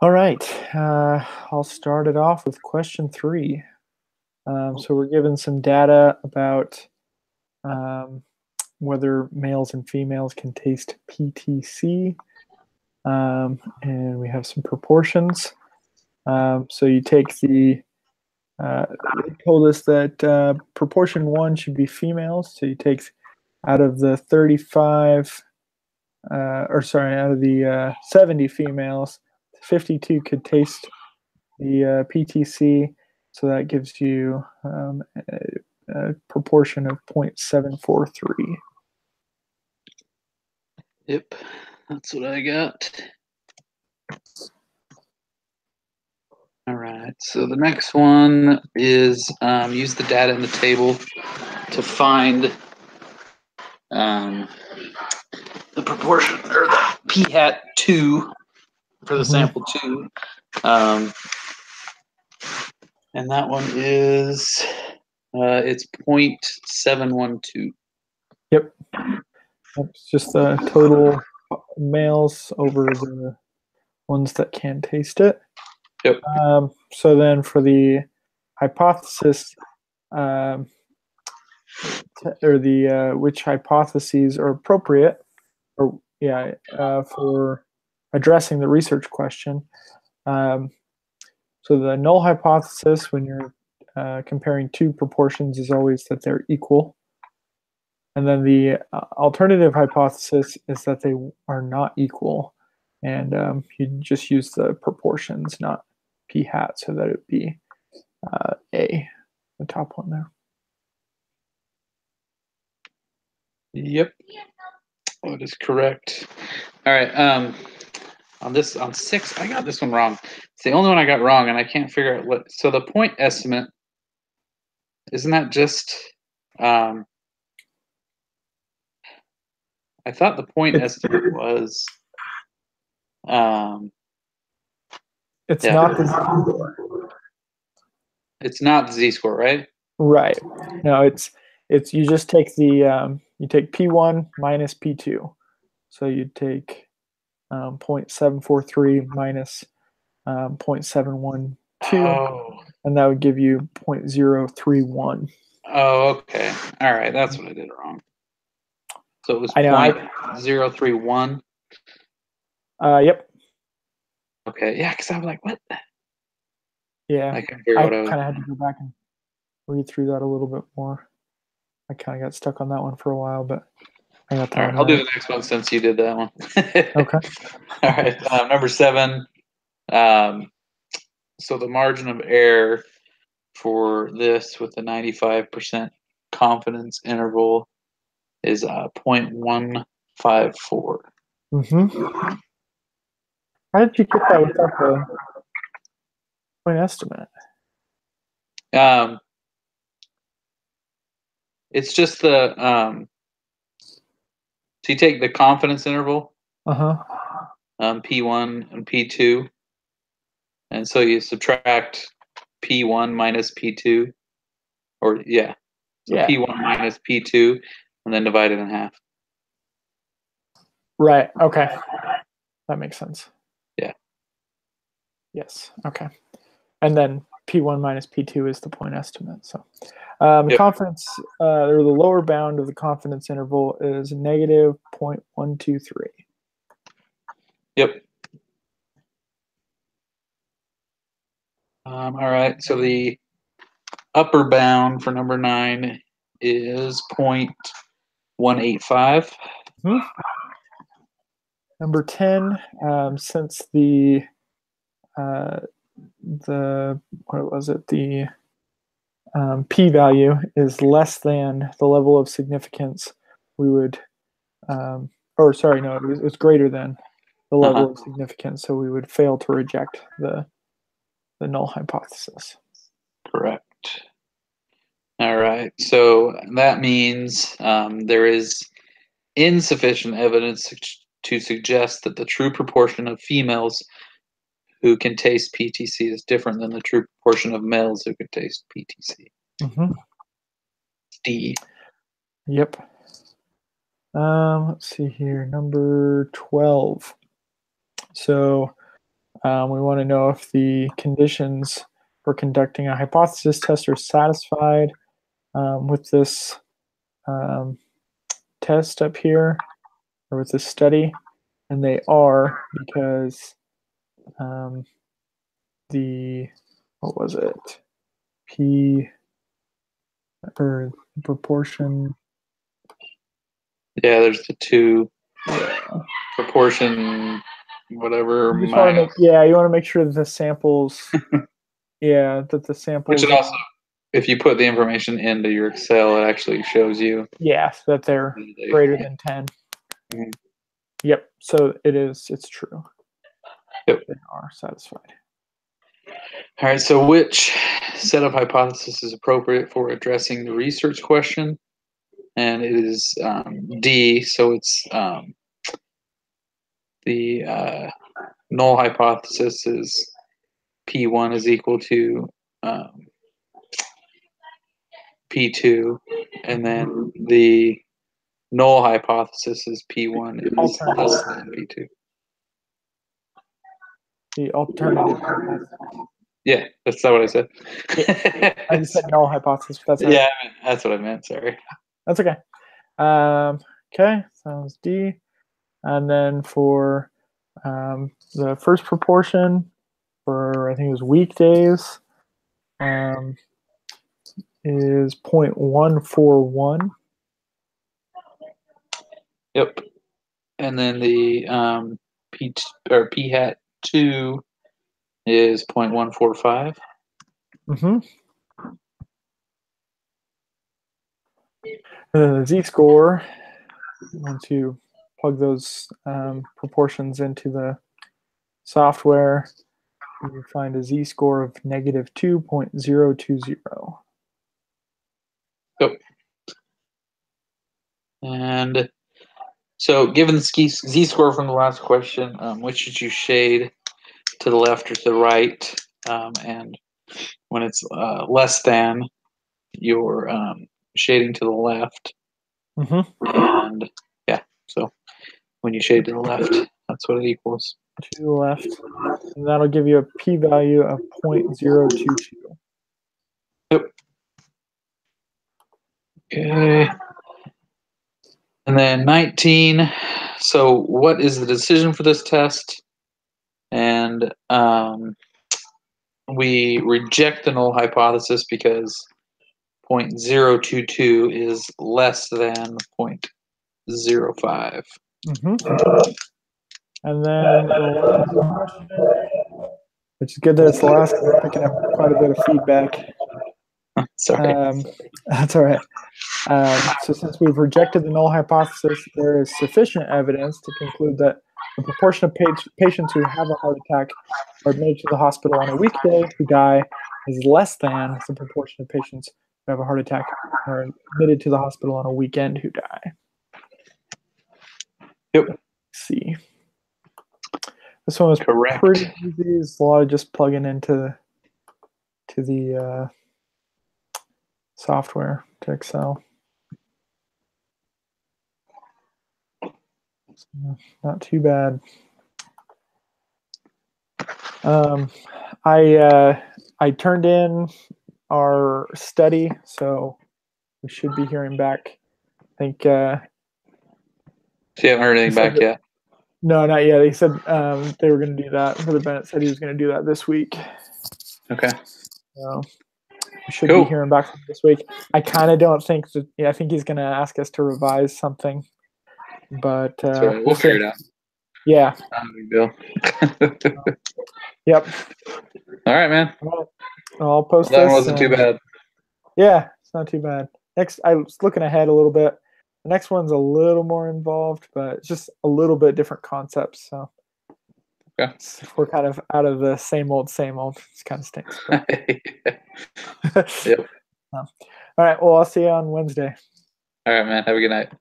All right, I'll start it off with question 3. So we're given some data about um, whether males and females can taste PTC, and we have some proportions. So you take the, they told us that proportion 1 should be females, so you take out of the 35, out of the 70 females, 52 could taste the PTC, so that gives you a proportion of 0.743. Yep, that's what I got. All right, so the next one is use the data in the table to find the proportion, or the p hat 2 for the sample 2. And that one is, it's 0.712. Yep. It's just the total males over the ones that can taste it. Yep. So then for the hypothesis, or the which hypotheses are appropriate, or for addressing the research question. So the null hypothesis, when you're comparing two proportions, is always that they're equal. And then the alternative hypothesis is that they are not equal. And you just use the proportions, not p hat, so that it would be A, the top one there. Yep, that is correct. All right, on 6, I got this one wrong. It's the only one I got wrong, and I can't figure out what. So the point estimate, isn't that just? I thought the point estimate was. It's not the z-score. It's not the z-score, right? Right. No, it's you just take the you take p1 minus p2. So you take 0.743 minus 0.712, and that would give you 0.031. Oh, okay. All right, that's what I did wrong. So it was 0.031. Yep. Okay, yeah, because I'm like, what? Yeah, I kind of had to go back and read through that a little bit more. I kind of got stuck on that one for a while, but I got that. All right, I'll do the next one since you did that one. Okay. All right, number 7. So the margin of error for this with the 95% confidence interval is 0.154. Mm-hmm. How did you get that without the point estimate? It's just the so you take the confidence interval, P1 and P2, and so you subtract P1 minus P2, or P1 minus P2, and then divide it in half. Right. Okay. That makes sense. Yeah. Yes. Okay. And then P1 minus P2 is the point estimate. So the confidence, or the lower bound of the confidence interval is negative 0.123. Yep. All right. So the upper bound for number 9 is 0.185. Number 10, since the what was it? The p-value is less than the level of significance, we would, it's greater than the level of significance, so we would fail to reject the null hypothesis. Correct. All right. So that means there is insufficient evidence to suggest that the true proportion of females who can taste PTC is different than the true proportion of males who can taste PTC. D. Yep. Let's see here. Number 12. So We want to know if the conditions for conducting a hypothesis test are satisfied with this test up here, or with this study, and they are, because what was it? P, or proportion. Yeah, there's the two Yeah. proportion, whatever. You just want to make, you want to make sure that the samples, that the samples. Which it also, if you put the information into your Excel, it actually shows you. Yes, that they're greater than 10. Mm-hmm. Yep. So it's true. Yep. They are satisfied. All right. So which set of hypotheses is appropriate for addressing the research question? And it is D. So it's the null hypothesis is P1 is equal to P2, and then the null hypothesis is P1 is less than P2. The alternative hypothesis. Yeah, that's not what I said. I just said null hypothesis. But that's yeah, that's what I meant. Sorry. That's okay. Okay, sounds D. And then for the first proportion, for I think it was weekdays, is 0.141. Yep. And then the P hat 2 is 0.145. Mm-hmm. And then the z-score, once you plug those proportions into the software, you find a z-score of negative 2.020. Yep. And so given the z-score from the last question, which should you shade to the left or to the right? And when it's less than, you're shading to the left. Mm-hmm. And yeah, so when you shade to the left, that's what it equals. To the left. And that'll give you a p-value of 0.022. Yep. Okay. And then 19. So what is the decision for this test? And we reject the null hypothesis because 0.022 is less than 0.05. Mm-hmm. And then the last question, which is good that it's the last, because I'm picking up quite a bit of feedback. Sorry. That's all right. So since we've rejected the null hypothesis, there is sufficient evidence to conclude that the proportion of patients who have a heart attack are admitted to the hospital on a weekday who die is less than the proportion of patients who have a heart attack are admitted to the hospital on a weekend who die. Yep. Let's see. This one was correct. Pretty easy. It's a lot of just plugging into the software, to Excel. So not too bad. I turned in our study, so we should be hearing back. I think. So you haven't heard anything back yet? No, not yet. He said they were going to do that. Brother Bennett said he was going to do that this week. Okay. So we should be hearing back from this week. I kind of don't think that. Yeah, I think he's going to ask us to revise something, but right. We'll figure it out. Yeah. Not a big deal. Yep. All right, man. I'll post that this. Wasn't too bad. Yeah, it's not too bad. Next, I was looking ahead a little bit. The next one's a little more involved, but it's just a little bit different concepts. So okay. We're kind of out of the same old. It kind of stinks. Yep. All right. Well, I'll see you on Wednesday. All right, man. Have a good night.